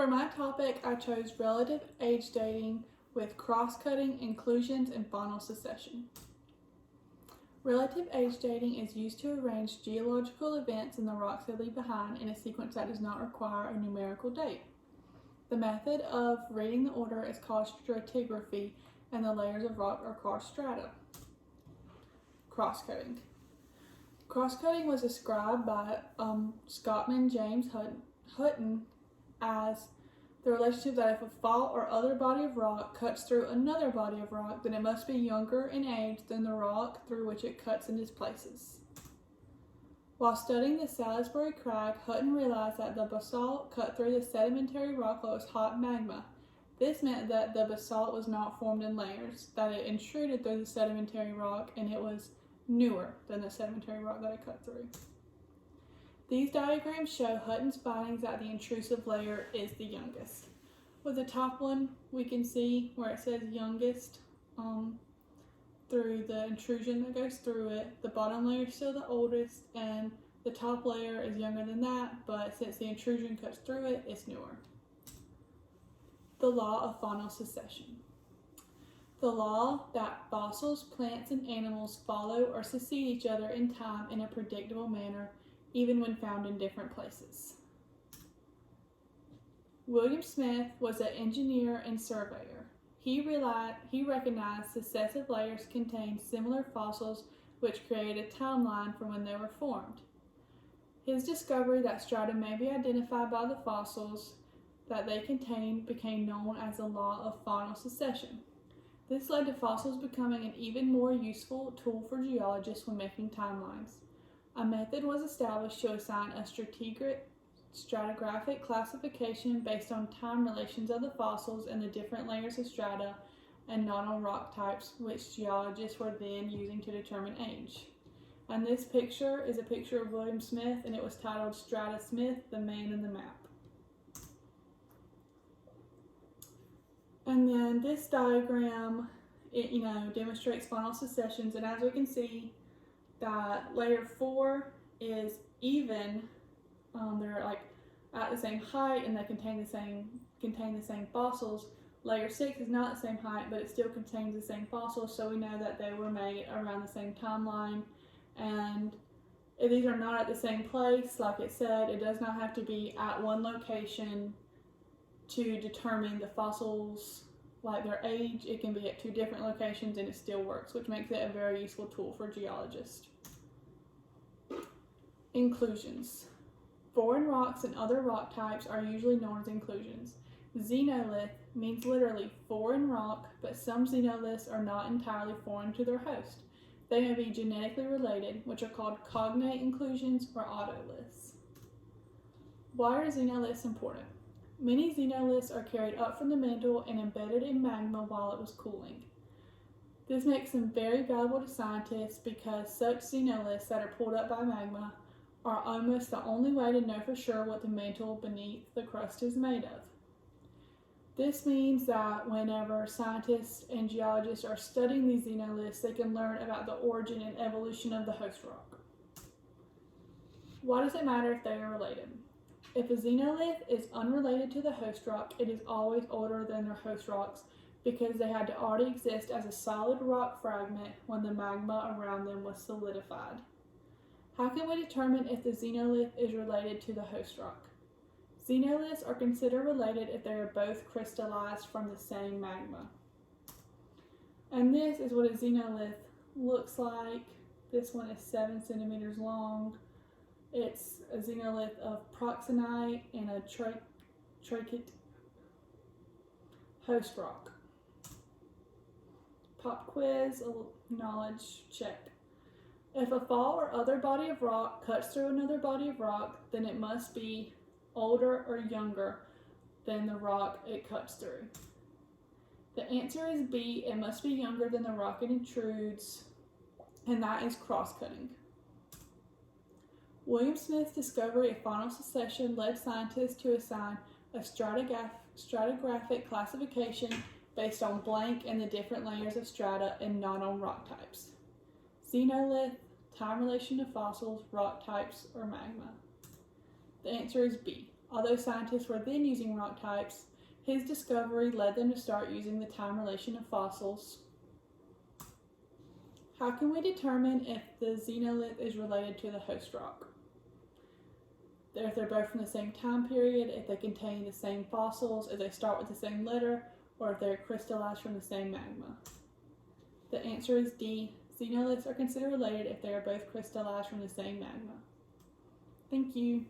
For my topic, I chose relative age dating with cross-cutting, inclusions, and faunal succession. Relative age dating is used to arrange geological events in the rocks they leave behind in a sequence that does not require a numerical date. The method of reading the order is called stratigraphy, and the layers of rock are called strata. Cross-cutting. Cross-cutting was described by Scotsman James Hutton as the relationship that if a fault or other body of rock cuts through another body of rock, then it must be younger in age than the rock through which it cuts and displaces. While studying the Salisbury Crag, Hutton realized that the basalt cut through the sedimentary rock that was hot magma. This meant that the basalt was not formed in layers, that it intruded through the sedimentary rock, and it was newer than the sedimentary rock that it cut through. These diagrams show Hutton's findings that the intrusive layer is the youngest. With the top one, we can see where it says youngest through the intrusion that goes through it. The bottom layer is still the oldest, and the top layer is younger than that, but since the intrusion cuts through it, it's newer. The law of faunal succession. The law that fossils, plants, and animals follow or succeed each other in time in a predictable manner, even when found in different places. William Smith was an engineer and surveyor. He recognized successive layers contained similar fossils which created a timeline for when they were formed. His discovery that strata may be identified by the fossils that they contain became known as the law of faunal succession. This led to fossils becoming an even more useful tool for geologists when making timelines. A method was established to assign a stratigraphic classification based on time relations of the fossils in the different layers of strata and not on rock types, which geologists were then using to determine age. And this picture is a picture of William Smith, and it was titled Strata Smith, the Man in the Map. And then this diagram, demonstrates faunal successions, and as we can see, that layer 4 is even. They're like at the same height, and they contain the same fossils. Layer 6 is not the same height, but it still contains the same fossils, so we know that they were made around the same timeline. And if these are not at the same place, like it said, it does not have to be at one location to determine the fossils, like their age. It can be at 2 different locations and it still works, which makes it a very useful tool for geologists. Inclusions. Foreign rocks and other rock types are usually known as inclusions. Xenolith means literally foreign rock, but some xenoliths are not entirely foreign to their host. They may be genetically related, which are called cognate inclusions or autoliths. Why are xenoliths important? Many xenoliths are carried up from the mantle and embedded in magma while it was cooling. This makes them very valuable to scientists because such xenoliths that are pulled up by magma are almost the only way to know for sure what the mantle beneath the crust is made of. This means that whenever scientists and geologists are studying these xenoliths, they can learn about the origin and evolution of the host rock. Why does it matter if they are related? If a xenolith is unrelated to the host rock, it is always older than their host rocks because they had to already exist as a solid rock fragment when the magma around them was solidified. How can we determine if the xenolith is related to the host rock? Xenoliths are considered related if they are both crystallized from the same magma. And this is what a xenolith looks like. This one is 7 centimeters long. It's a xenolith of proxenite and a trachyte host rock. Pop quiz, a knowledge check. If a fall or other body of rock cuts through another body of rock, then it must be older or younger than the rock it cuts through. The answer is B, it must be younger than the rock it intrudes, and that is cross-cutting. William Smith's discovery of faunal succession led scientists to assign a stratigraphic classification based on blank and the different layers of strata and not on rock types. Xenolith, time relation to fossils, rock types, or magma. The answer is B, Although scientists were then using rock types, his discovery led them to start using the time relation of fossils. How can we determine if the xenolith is related to the host rock? If they're both from the same time period, if they contain the same fossils, if they start with the same letter, or if they're crystallized from the same magma. The answer is D. Xenoliths are considered related if they are both crystallized from the same magma. Thank you.